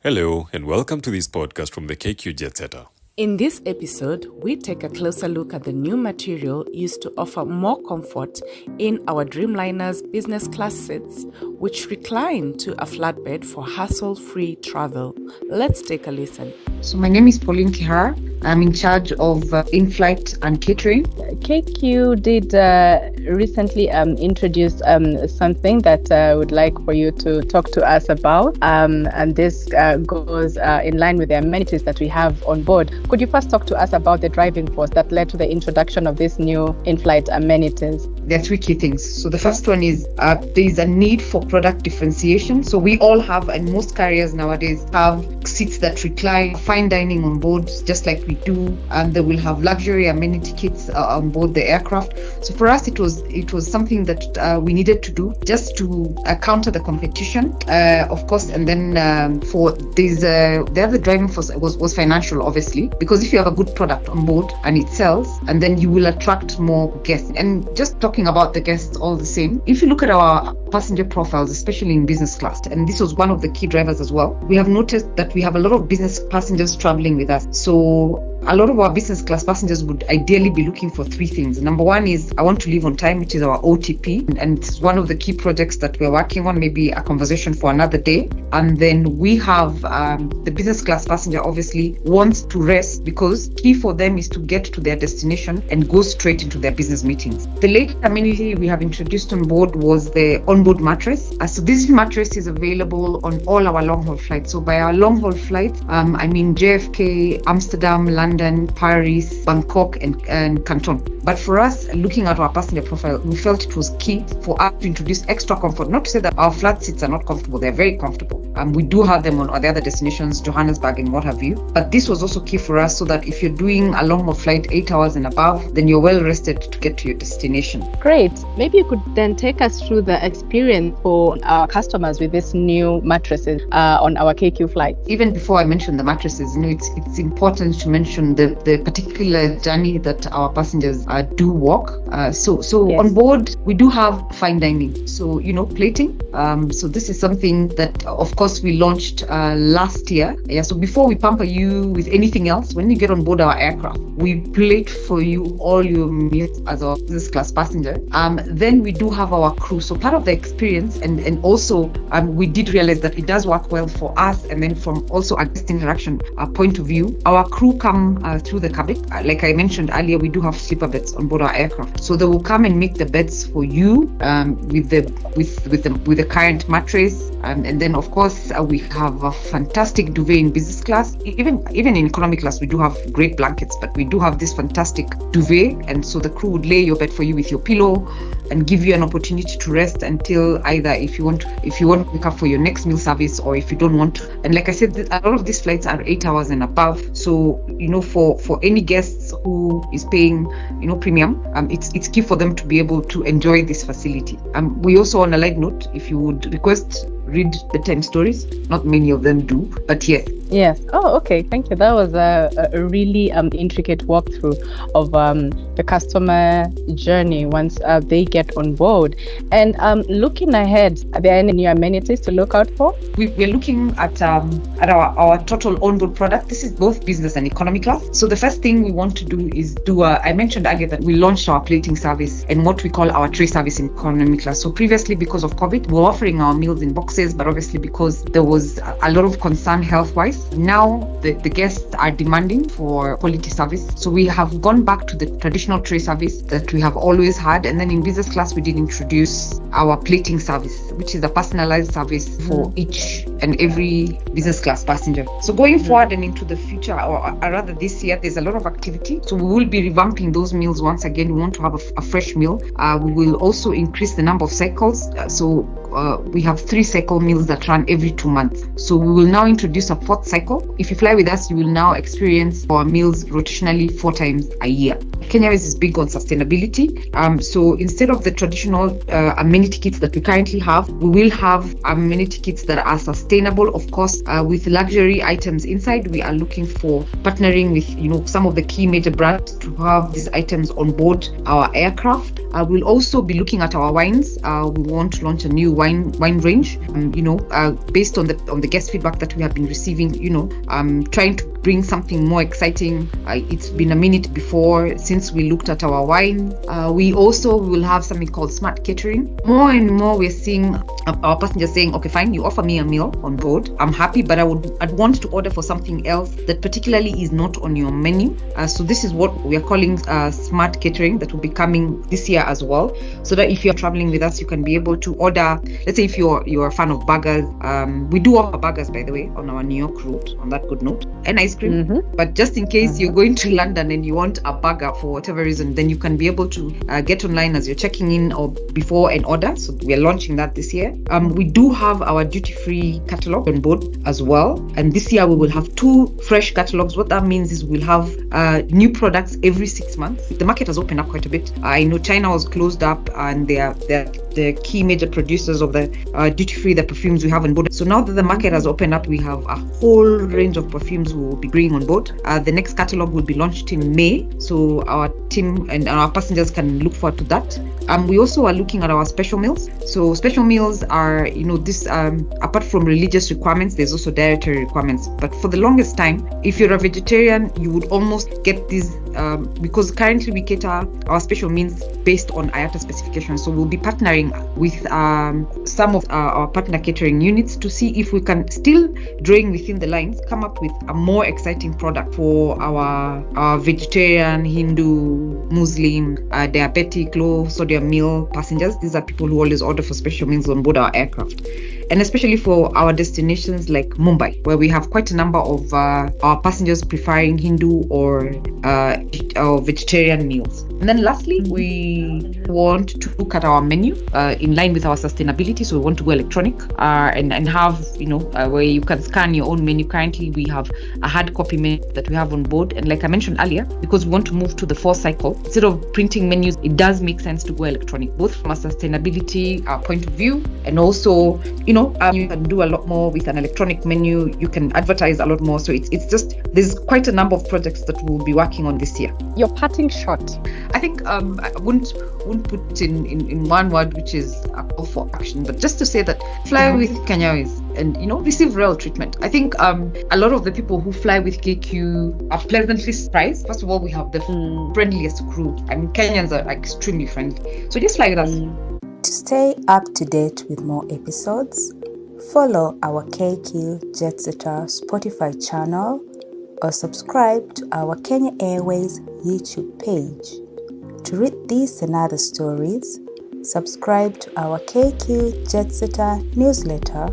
Hello, and welcome to this podcast from the KQ Jet Setter. In this episode, we take a closer look at the new material used to offer more comfort in our Dreamliner's business class seats, which recline to a flatbed for hassle-free travel. Let's take a listen. So my name is Pauline Kihara. I'm in charge of Inflight and Catering. KQ did recently introduce something that I would like for you to talk to us about. And this goes in line with the amenities that we have on board. Could you first talk to us about the driving force that led to the introduction of these new in-flight amenities? There are three key things. So the first one is there is a need for product differentiation. So we all have, and most carriers nowadays have seats that recline, fine dining on board, just like we do, and they will have luxury amenity kits on board the aircraft. So for us, it was something that we needed to do just to counter the competition, of course. And then for these, the other driving force was financial, obviously, because if you have a good product on board and it sells, and then you will attract more guests. And just talking about the guests all the same, if you look at our passenger profiles, especially in business class, and this was one of the key drivers as well, we have noticed that we have a lot of business passengers traveling with us. So a lot of our business class passengers would ideally be looking for three things. Number one is, I want to leave on time, which is our OTP. And it's one of the key projects that we're working on, maybe a conversation for another day. And then we have the business class passenger obviously wants to rest, because key for them is to get to their destination and go straight into their business meetings. The latest amenity we have introduced on board was the onboard mattress. So this mattress is available on all our long-haul flights. So by our long-haul flights, I mean JFK, Amsterdam, London, Paris, Bangkok, and Canton. But for us, looking at our passenger profile, we felt it was key for us to introduce extra comfort. Not to say that our flat seats are not comfortable, they're very comfortable. We do have them on the other destinations, Johannesburg and what have you. But this was also key for us, so that if you're doing a long-haul flight 8 hours and above, then you're well rested to get to your destination. Great. Maybe you could then take us through the experience for our customers with these new mattresses on our KQ flights. Even before I mention the mattresses, it's important to mention the particular journey that our passengers do walk. So yes. On board, we do have fine dining. So, plating. So this is something that, of course, we launched last year. Yeah. So before we pamper you with anything else, when you get on board our aircraft, we plate for you all your meals as a business class passenger. Then we do have our crew. So part of the experience, and also we did realize that it does work well for us, and then from also a guest interaction point of view, our crew come through the cabin. Like I mentioned earlier, we do have sleeper beds on board our aircraft. So they will come and make the beds for you with the current mattress, and then of course we have a fantastic duvet in business class. Even in economy class, we do have great blankets, but we do have this fantastic duvet, and so the crew would lay your bed for you with your pillow and give you an opportunity to rest until either if you want to wake up for your next meal service, or if you don't want to. And like I said, a lot of these flights are 8 hours and above. So for any guests who is paying premium, it's key for them to be able to enjoy this facility. We also, on a light note, if you would request, read the 10 stories. Not many of them do, but yes. Yes. Oh, okay. Thank you. That was a really intricate walkthrough of the customer journey once they get on board. And looking ahead, are there any new amenities to look out for? We're looking at our total onboard product. This is both business and economy class. So the first thing we want to do is I mentioned earlier that we launched our plating service and what we call our tray service in economy class. So previously, because of COVID, we were offering our meals in boxes, but obviously because there was a lot of concern health-wise, now the guests are demanding for quality service. So we have gone back to the traditional tray service that we have always had. And then in business class, we did introduce our plating service, which is a personalized service for each and every business class passenger. So going forward and into the future, or rather this year, there's a lot of activity. So we will be revamping those meals once again. We want to have a fresh meal. We will also increase the number of cycles. So we have 3 cycle meals that run every 2 months. So we will now introduce a 4th cycle. If you fly with us, you will now experience our meals rotationally 4 times a year. Kenya Airways is big on sustainability. So instead of the traditional amenity kits that we currently have, we will have amenity kits that are sustainable, of course, with luxury items inside. We are looking for partnering with some of the key major brands to have these items on board our aircraft. We'll also be looking at our wines. We want to launch a new wine range, based on the guest feedback that we have been receiving. Trying to bring something more exciting. It's been a minute before since we looked at our wine. We also will have something called smart catering. More and more we're seeing our passengers saying, okay, fine, you offer me a meal on board, I'm happy, but I'd want to order for something else that particularly is not on your menu. So this is what we are calling smart catering, that will be coming this year as well, so that if you're traveling with us, you can be able to order. Let's say if you're a fan of burgers, we do offer burgers, by the way, on our New York route, on that good note, and ice cream. But just in case you're going to London and you want a burger for whatever reason, then you can be able to get online as you're checking in or before and order. So we are launching that this year. We do have our duty-free catalogue on board as well, and this year we will have 2 fresh catalogues. What that means is we'll have new products every 6 months. The market has opened up quite a bit. I know China was closed up, and they're the key major producers of the duty-free, the perfumes we have on board. So now that the market has opened up, we have a whole range of perfumes we will be bringing on board. The next catalogue will be launched in May, so our team and our passengers can look forward to that. We also are looking at our special meals. So special meals are, this apart from religious requirements, there's also dietary requirements. But for the longest time, if you're a vegetarian, you would almost get these because currently we cater our special meals based on IATA specifications. So we'll be partnering with some of our partner catering units to see if we can, still drawing within the lines, come up with a more exciting product for our vegetarian, Hindu, Muslim, diabetic, low sodium meal passengers. These are people who always order for special meals on board our aircraft. And especially for our destinations like Mumbai, where we have quite a number of our passengers preferring Hindu or vegetarian meals. And then lastly, we want to look at our menu in line with our sustainability. So we want to go electronic and have, where you can scan your own menu. Currently, we have a hard copy menu that we have on board. And like I mentioned earlier, because we want to move to the 4 cycle, instead of printing menus, it does make sense to go electronic, both from a sustainability point of view, and also, you can do a lot more with an electronic menu. You can advertise a lot more. So it's just, there's quite a number of projects that we'll be working on this year. Your parting shot. I think I wouldn't put in one word, which is a call for action, but just to say that fly with Kenya Airways and receive real treatment. I think a lot of the people who fly with KQ are pleasantly surprised. First of all, we have the friendliest crew. I mean, Kenyans are extremely friendly. So just fly with us. To stay up to date with more episodes, follow our KQ Jetsetter Spotify channel or subscribe to our Kenya Airways YouTube page. To read these and other stories, subscribe to our KQ Jetsetter newsletter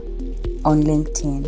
on LinkedIn.